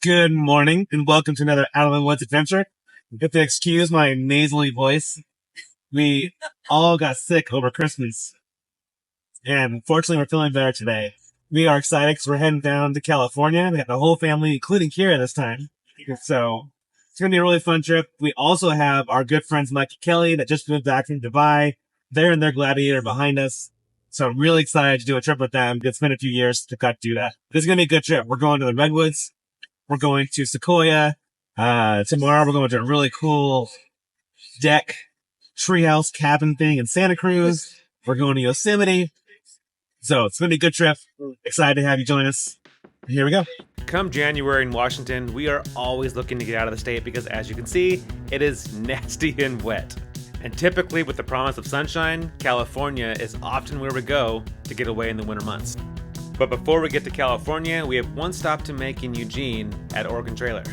Good morning and welcome to another Out of the Woods adventure. You have to excuse my nasally voice. We all got sick over Christmas and fortunately we're feeling better today. We are excited because we're heading down to California. We got the whole family, including Kira this time. So it's going to be a really fun trip. We also have our good friends Mike and Kelly that just moved back from Dubai. They're in their Gladiator behind us. So I'm really excited to do a trip with them. It's been a few years to do that. This is going to be a good trip. We're going to the redwoods. We're going to Sequoia. Tomorrow we're going to a really cool deck treehouse cabin thing in Santa Cruz. We're going to Yosemite. So it's going to be a good trip. Excited to have you join us. Here we go. Come January in Washington, we are always looking to get out of the state because, as you can see, it is nasty and wet. And typically, with the promise of sunshine, California is often where we go to get away in the winter months. But before we get to California, we have one stop to make in Eugene at Oregon Trailer.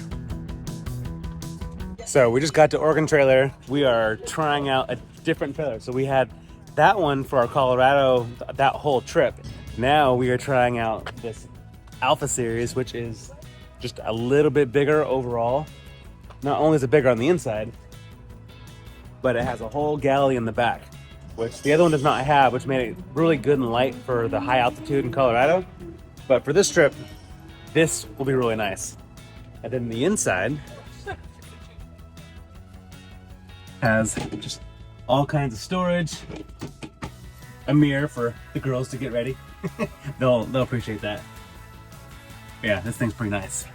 So we just got to Oregon Trailer. We are trying out a different trailer. So we had that one for our Colorado, that whole trip. Now we are trying out this Alpha Series, which is just a little bit bigger overall. Not only is it bigger on the inside, but it has a whole galley in the back, which the other one does not have, which made it really good and light for the high altitude in Colorado. But for this trip, this will be really nice. And then the inside has just all kinds of storage, a mirror for the girls to get ready. They'll appreciate that. Yeah, this thing's pretty nice.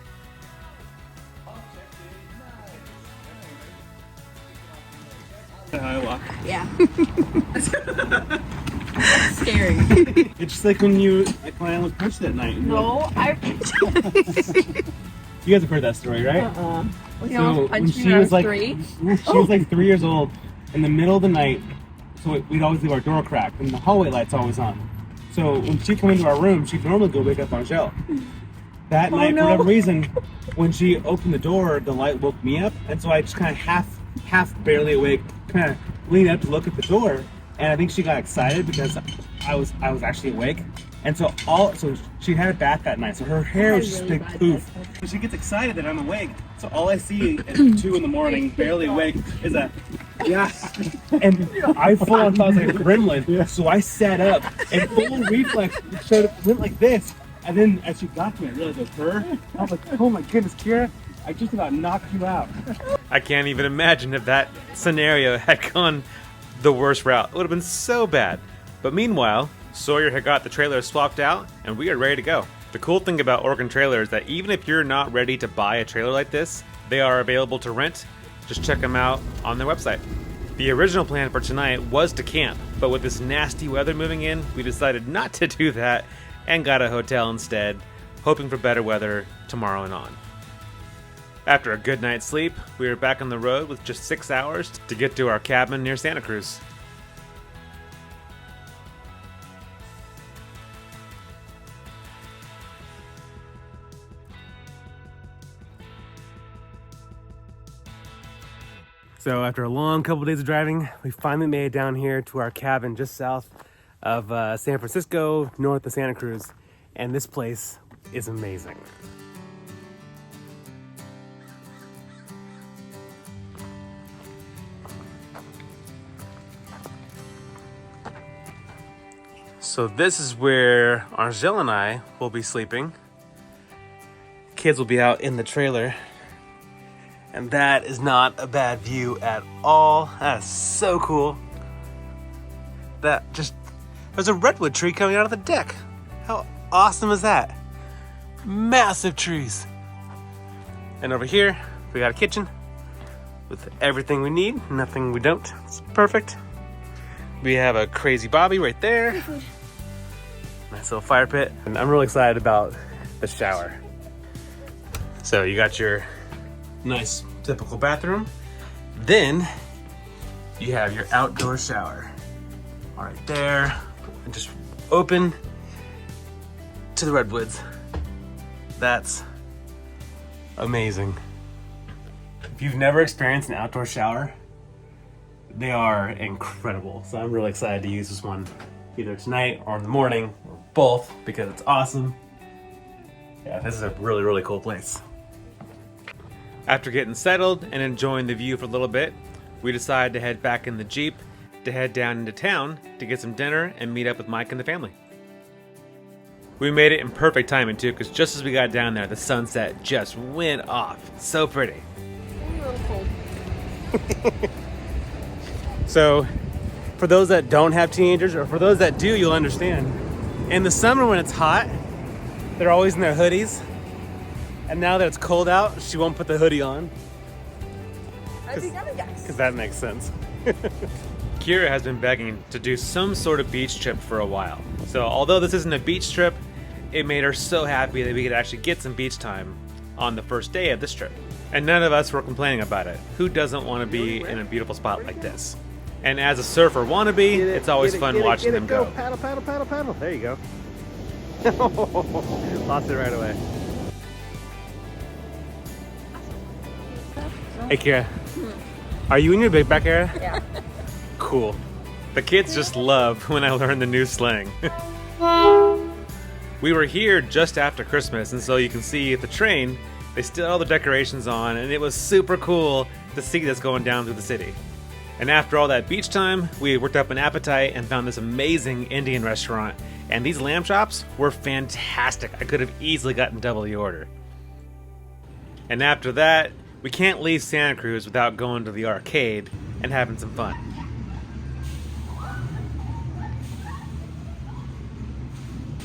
Yeah. Scary. It's just like when I was punched that night. No, You guys have heard that story, right? You almost punched me when I was 3. She was like 3 years old in the middle of the night. So we'd always leave our door cracked and the hallway light's always on. So when she'd come into our room, she'd normally go wake up on Shell. That night, for whatever reason, when she opened the door, the light woke me up. And so I just kind of half barely awake, kind of leaned up to look at the door. And I think she got excited because I was actually awake. And so she had a bath that night. So her hair was just a big poof. So she gets excited that I'm awake. So all I see at 2 in the morning, barely awake, is a yeah. And I full on thought it was like a gremlin. So I sat up and full reflex went like this. And then as she got to me, I realized it was her. I was like, oh my goodness, Kira, I just about knocked you out. I can't even imagine if that scenario had gone the worst route. It would have been so bad. But meanwhile, Sawyer had got the trailer swapped out and we are ready to go. The cool thing about Oregon Trailer is that even if you're not ready to buy a trailer like this, they are available to rent. Just check them out on their website. The original plan for tonight was to camp, but with this nasty weather moving in, we decided not to do that and got a hotel instead, hoping for better weather tomorrow and on. After a good night's sleep, we were back on the road with just 6 hours to get to our cabin near Santa Cruz. So after a long couple days of driving, we finally made it down here to our cabin just south of San Francisco, north of Santa Cruz. And this place is amazing. So this is where Angel and I will be sleeping. Kids will be out in the trailer. And that is not a bad view at all. That is so cool. There's a redwood tree coming out of the deck. How awesome is that? Massive trees. And over here, we got a kitchen with everything we need, nothing we don't. It's perfect. We have a crazy Bobby right there. Nice little fire pit. And I'm really excited about the shower. So you got your nice typical bathroom. Then you have your outdoor shower right there, and just open to the redwoods. That's amazing. If you've never experienced an outdoor shower, they are incredible. So I'm really excited to use this one either tonight or in the morning, or both, because it's awesome. Yeah, this is a really, really cool place. After getting settled and enjoying the view for a little bit, we decided to head back in the Jeep to head down into town to get some dinner and meet up with Mike and the family. We made it in perfect timing too, because just as we got down there, the sunset just went off. So pretty. A little cold. So, for those that don't have teenagers, or for those that do, you'll understand. In the summer when it's hot, they're always in their hoodies. And now that it's cold out, she won't put the hoodie on. I think I'm a guess. Because that makes sense. Kira has been begging to do some sort of beach trip for a while. So although this isn't a beach trip, it made her so happy that we could actually get some beach time on the first day of this trip. And none of us were complaining about it. Who doesn't want to be in a beautiful spot like this? And as a surfer wannabe, it's always fun watching them go. Paddle, paddle, paddle, paddle. There you go. Lost it right away. Hey Kira, are you in your big back area? Yeah. Cool. The kids just love when I learn the new slang. We were here just after Christmas, and so you can see at the train, they still had all the decorations on, and it was super cool to see this going down through the city. And after all that beach time, we worked up an appetite and found this amazing Indian restaurant, and these lamb chops were fantastic. I could have easily gotten double the order. And after that, we can't leave Santa Cruz without going to the arcade and having some fun.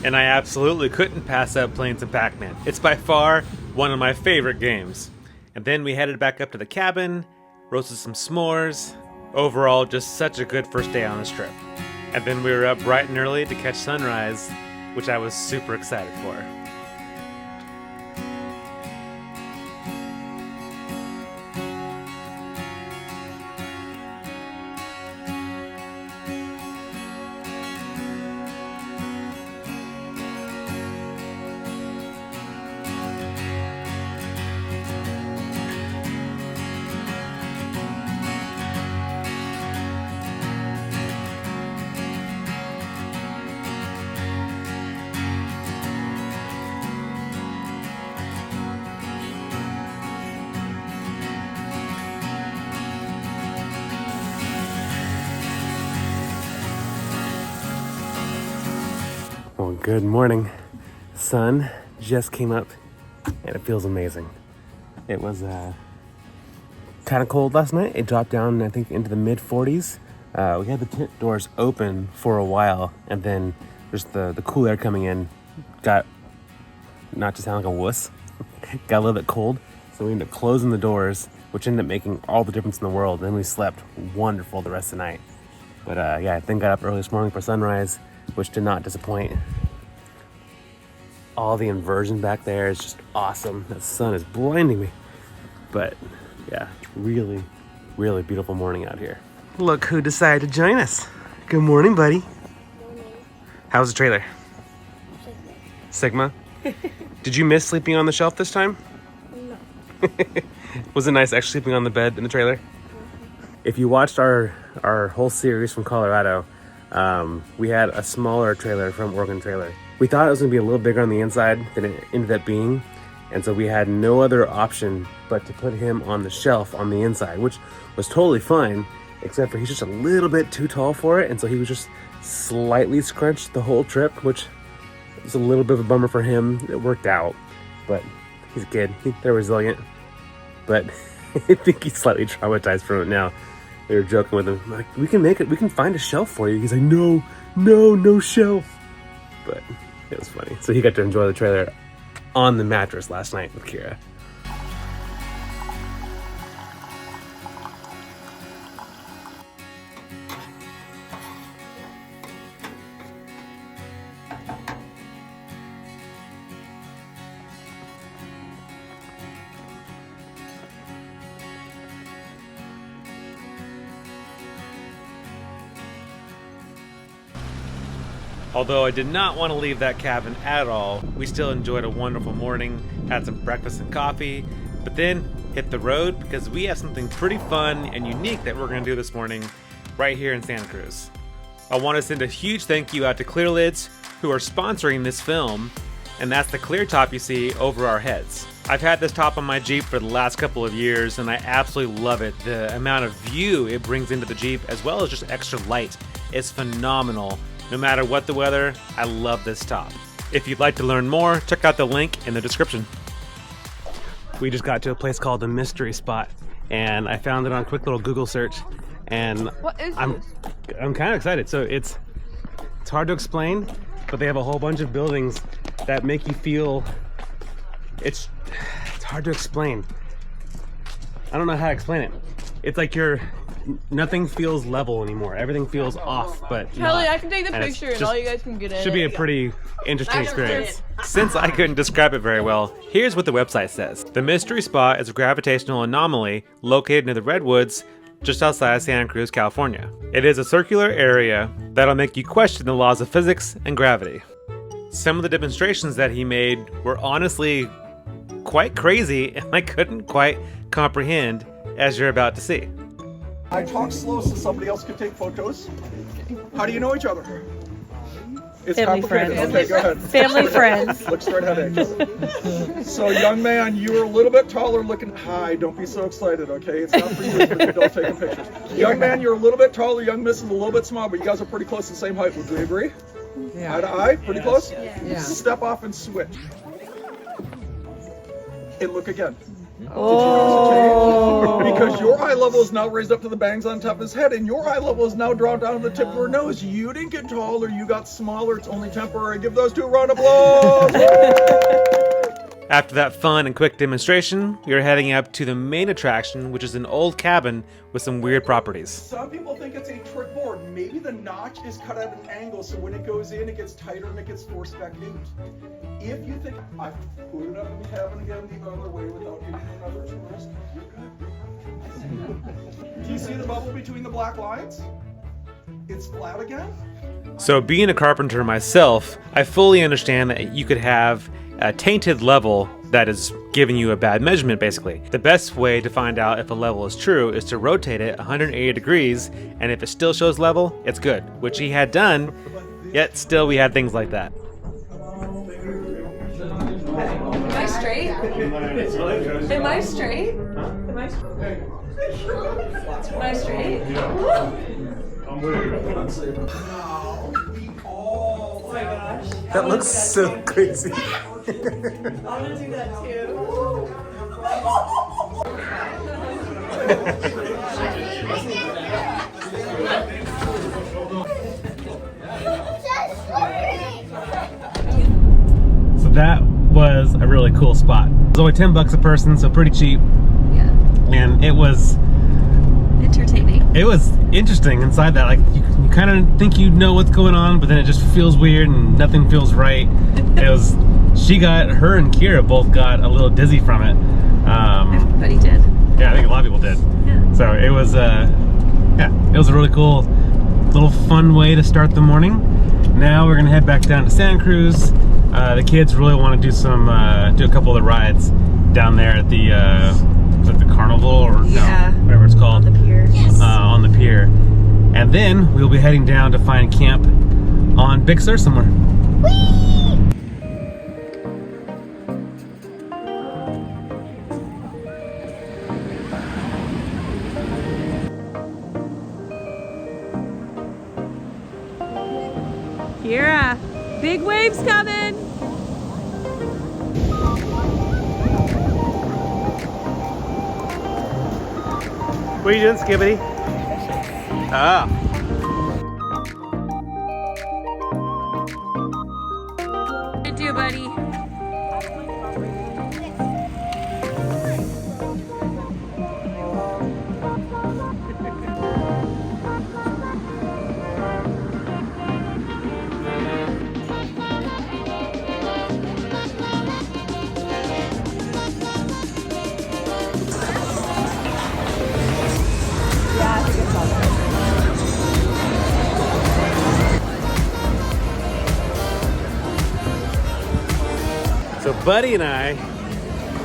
And I absolutely couldn't pass up playing some Pac-Man. It's by far one of my favorite games. And then we headed back up to the cabin, roasted some s'mores. Overall, just such a good first day on this trip. And then we were up bright and early to catch sunrise, which I was super excited for. Well, good morning. Sun just came up and it feels amazing. It was kind of cold last night. It dropped down, I think, into the mid 40s. We had the tent doors open for a while, and then just the cool air coming in got, not to sound like a wuss, got a little bit cold. So we ended up closing the doors, which ended up making all the difference in the world. And we slept wonderful the rest of the night. But yeah, I then got up early this morning for sunrise, which did not disappoint. All the inversion back there is just awesome. The sun is blinding me. But yeah, really, really beautiful morning out here. Look who decided to join us. Good morning, buddy. Morning. How's the trailer? Sigma? Did you miss sleeping on the shelf this time? No. Was it nice actually sleeping on the bed in the trailer? If you watched our whole series from Colorado, we had a smaller trailer from Oregon Trailer. We thought it was going to be a little bigger on the inside than it ended up being, and so we had no other option but to put him on the shelf on the inside, which was totally fine, except for he's just a little bit too tall for it, and so he was just slightly scrunched the whole trip, which was a little bit of a bummer for him. It worked out, but he's a kid. They're resilient, but I think he's slightly traumatized from it now. They were joking with him, like, we can make it, we can find a shelf for you. He's like, no shelf. But it was funny. So he got to enjoy the trailer on the mattress last night with Kira. Although I did not want to leave that cabin at all, we still enjoyed a wonderful morning, had some breakfast and coffee, but then hit the road because we have something pretty fun and unique that we're going to do this morning right here in Santa Cruz. I want to send a huge thank you out to Clear Lids, who are sponsoring this film, and that's the clear top you see over our heads. I've had this top on my Jeep for the last couple of years, and I absolutely love it. The amount of view it brings into the Jeep, as well as just extra light, is phenomenal. No matter what the weather, I love this top. If you'd like to learn more, check out the link in the description. We just got to a place called the Mystery Spot, and I found it on a quick little Google search, and What is I'm kind of excited. So it's hard to explain, but they have a whole bunch of buildings that make you feel. It's hard to explain. I don't know how to explain it. It's like nothing feels level anymore. Everything feels off, but Kelly, not. I can take the And it's picture and just- all you guys can get in. Should be a pretty interesting experience. Since I couldn't describe it very well, here's what the website says. The Mystery Spot is a gravitational anomaly located near the redwoods just outside of Santa Cruz, California. It is a circular area that'll make you question the laws of physics and gravity. Some of the demonstrations that he made were honestly quite crazy, and I couldn't quite comprehend, as you're about to see. I talk slow so somebody else can take photos. How do you know each other? It's Family complicated. friends. Okay, go ahead. Family friends. Look straight ahead. So, young man, you are a little bit taller looking. Hi, don't be so excited, okay? It's not for you, but don't take pictures. Young man, you're a little bit taller. Young miss is a little bit small, but you guys are pretty close to the same height. Would we agree? Yeah. Eye to eye? Pretty close? Yeah. Step off and switch. And look again. Oh. Because your eye level is now raised up to the bangs on top of his head, and your eye level is now drawn down to the tip of her nose. You didn't get taller, you got smaller. It's only temporary. Give those two a round of applause. After that fun and quick demonstration, we are heading up to the main attraction, which is an old cabin with some weird properties. Some people think it's a trick board. Maybe the notch is cut at an angle, so when it goes in, it gets tighter and it gets forced back in. If you think, I put it up in the cabin again the other way without hitting another tourist, you're good. Do you see the bubble between the black lines? It's flat again. So being a carpenter myself, I fully understand that you could have a tainted level that is giving you a bad measurement, basically. The best way to find out if a level is true is to rotate it 180 degrees, and if it still shows level, it's good, which he had done, yet still we had things like that. Am I straight? Am I straight? Am I straight? Am I straight? Oh my gosh. That looks so crazy. I'm gonna do that too. So that was a really cool spot. It was only $10 a person, so pretty cheap. Yeah. And it was Entertaining. It was interesting inside that. Like you kind of think you know what's going on, but then it just feels weird and nothing feels right. Her and Kira both got a little dizzy from it. Everybody did. Yeah, I think a lot of people did. Yeah. So it was, it was a really cool, little fun way to start the morning. Now we're gonna head back down to Santa Cruz. The kids really want to do do a couple of the rides down there at the, is it the carnival or Yeah. no, whatever it's called. On the pier. Yes. On the pier. And then we'll be heading down to find camp on Big Sur somewhere. Kira, big waves coming. What are you doing, Skibbity? Ah. What do you do, buddy? So Buddy and I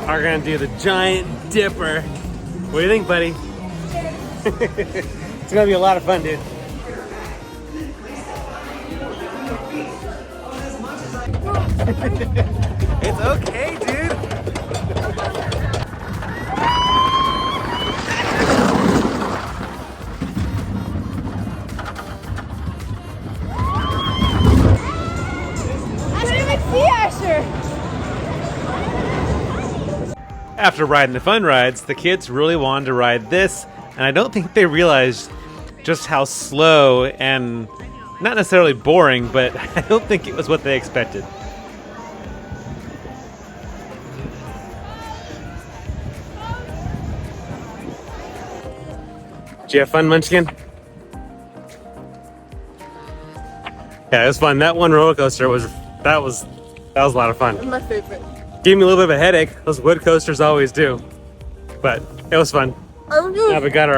are gonna do the giant dipper. What do you think, Buddy? It's gonna be a lot of fun, dude. It's okay, dude. After riding the fun rides, the kids really wanted to ride this, and I don't think they realized just how slow and not necessarily boring, but I don't think it was what they expected. Did you have fun, Munchkin? Yeah, it was fun. That one roller coaster was a lot of fun. My favorite. Gave me a little bit of a headache. Those wood coasters always do, but it was fun. Now we got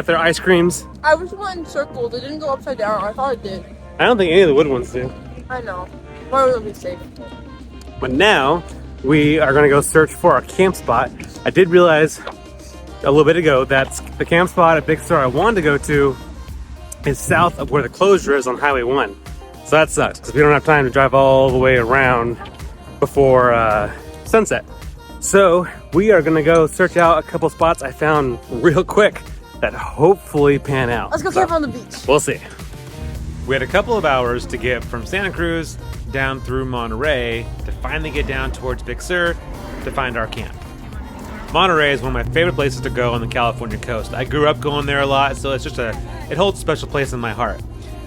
their ice creams. I was one circle. They didn't go upside down. I thought it did. I don't think any of the wood ones do. I know. Why would it be safe? But now we are gonna go search for our camp spot. I did realize a little bit ago that the camp spot at Big Sur I wanted to go to is south of where the closure is on Highway 1. So that sucks because we don't have time to drive all the way around before sunset. So we are gonna go search out a couple spots I found real quick that hopefully pan out. Let's go camp on the beach. We'll see. We had a couple of hours to get from Santa Cruz down through Monterey to finally get down towards Big Sur to find our camp. Monterey is one of my favorite places to go on the California coast. I grew up going there a lot, so it holds a special place in my heart.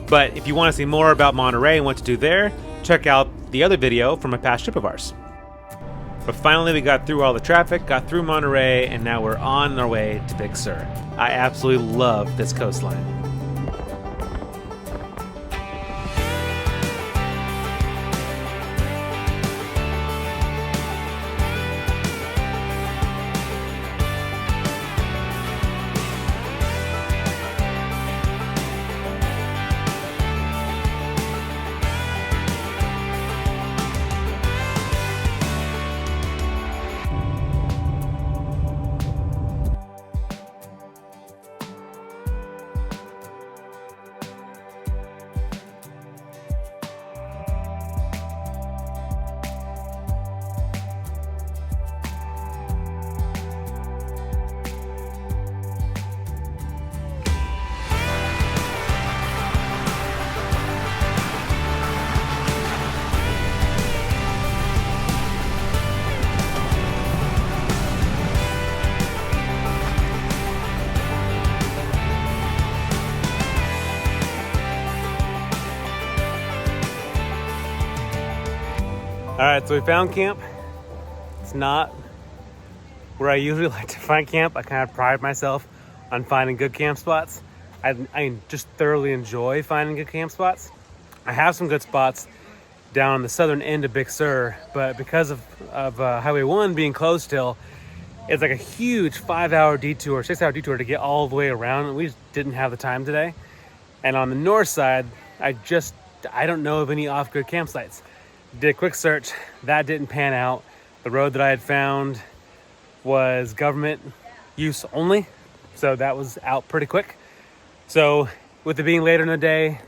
But if you want to see more about Monterey and what to do there, check out the other video from a past trip of ours. But finally we got through all the traffic, got through Monterey, and now we're on our way to Big Sur. I absolutely love this coastline. All right, so we found camp. It's not where I usually like to find camp. I kind of pride myself on finding good camp spots. I just thoroughly enjoy finding good camp spots. I have some good spots down on the southern end of Big Sur, but because of Highway 1 being closed still, it's like a huge 6-hour detour to get all the way around, and we just didn't have the time today. And on the north side, I don't know of any off-grid campsites. Did a quick search, that didn't pan out. The road that I had found was government use only, so that was out pretty quick. So with it being later in the day,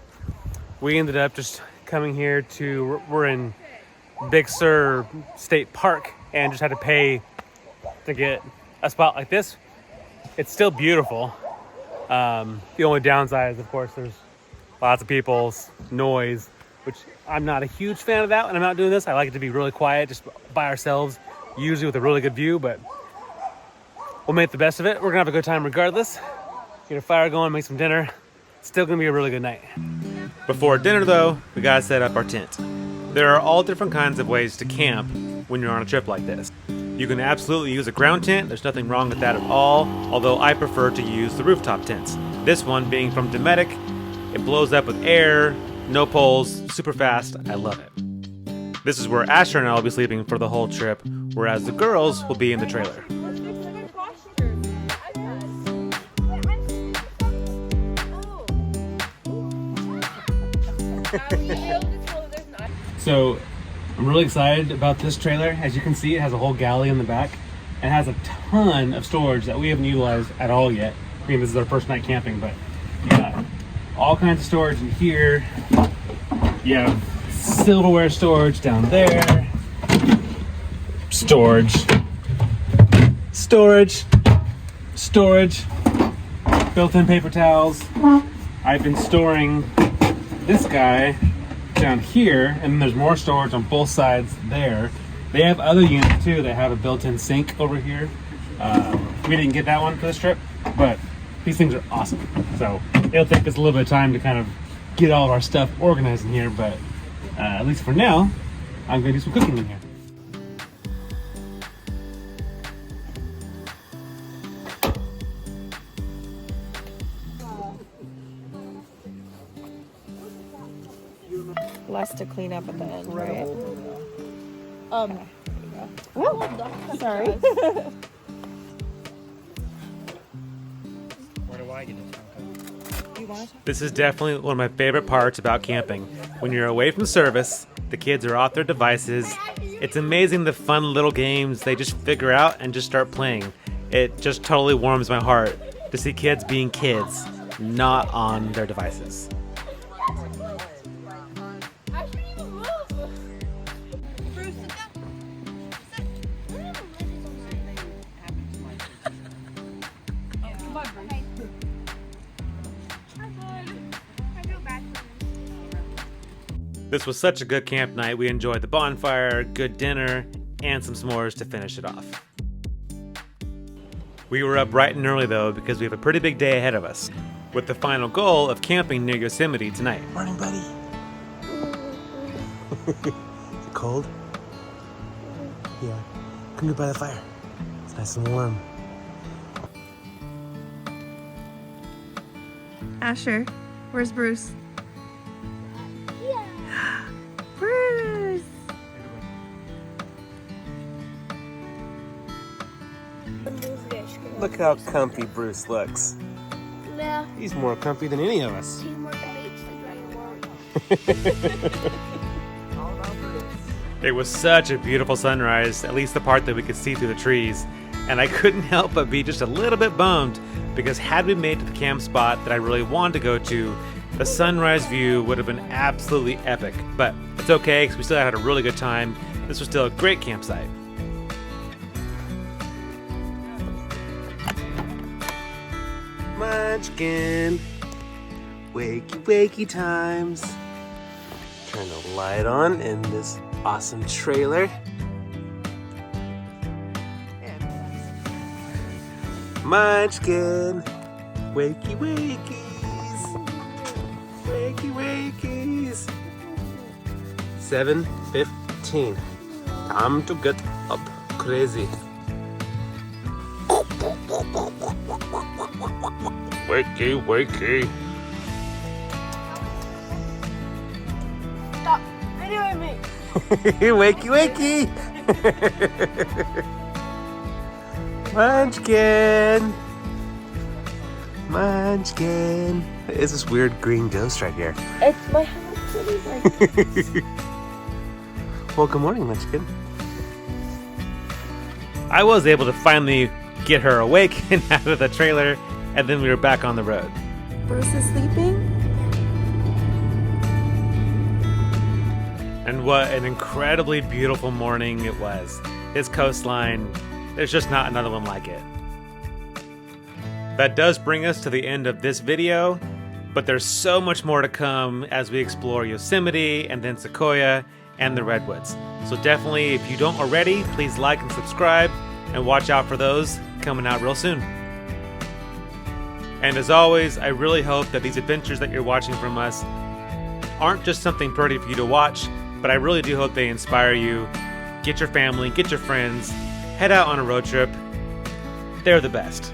we ended up just coming here we're in Big Sur State Park and just had to pay to get a spot like this. It's still beautiful. The only downside is, of course, there's lots of people, noise, which I'm not a huge fan of that when I'm out doing this. I like it to be really quiet, just by ourselves, usually with a really good view, but we'll make the best of it. We're gonna have a good time regardless. Get a fire going, make some dinner. It's still gonna be a really good night. Before dinner though, we gotta set up our tent. There are all different kinds of ways to camp when you're on a trip like this. You can absolutely use a ground tent, there's nothing wrong with that at all, although I prefer to use the rooftop tents. This one being from Dometic, it blows up with air, no poles, super fast, I love it. This is where Asher and I will be sleeping for the whole trip, whereas the girls will be in the trailer. So, I'm really excited about this trailer. As you can see, it has a whole galley in the back. It has a ton of storage that we haven't utilized at all yet. I mean, this is our first night camping, but yeah, all kinds of storage in here. You have silverware storage down there. Storage. Built-in paper towels. I've been storing this guy down here, and there's more storage on both sides there. They have other units too that have a built-in sink over here. We didn't get that one for this trip, but these things are awesome. So it'll take us a little bit of time to kind of get all of our stuff organized in here, but at least for now, I'm gonna do some cooking in here. Less to clean up at the end, right? Sorry. Where do I get this from? This is definitely one of my favorite parts about camping. When you're away from service, the kids are off their devices. It's amazing the fun little games they just figure out and just start playing. It just totally warms my heart to see kids being kids, not on their devices. This was such a good camp night. We enjoyed the bonfire, good dinner, and some s'mores to finish it off. We were up bright and early though because we have a pretty big day ahead of us, with the final goal of camping near Yosemite tonight. Morning, buddy. Is it cold? Yeah. Come get by the fire. It's nice and warm. Asher, where's Bruce? Bruce! Look how comfy Bruce looks. Yeah, He's more comfy than any of us. teamwork makes the dream work. It was such a beautiful sunrise, at least the part that we could see through the trees, and I couldn't help but be just a little bit bummed because had we made it to the camp spot that I really wanted to go to, the sunrise view would have been absolutely epic. But it's okay because we still had a really good time. This was still a great campsite. Munchkin. Wakey, wakey times. Turn the light on in this awesome trailer. Munchkin. Wakey, wakies. Wakey, wakies. 7:15. Time to get up crazy. Wakey, wakey. Stop videoing me. Wakey, wakey. Munchkin. Munchkin. It's this weird green ghost right here. It's my house. Well, good morning, Munchkin. I was able to finally get her awake and out of the trailer, and then we were back on the road. Bruce is sleeping? And what an incredibly beautiful morning it was. This coastline, there's just not another one like it. That does bring us to the end of this video, but there's so much more to come as we explore Yosemite and then Sequoia and the redwoods. So definitely, if you don't already, please like and subscribe and watch out for those coming out real soon. And as always, I really hope that these adventures that you're watching from us aren't just something pretty for you to watch, but I really do hope they inspire you. Get your family, get your friends, head out on a road trip. They're the best.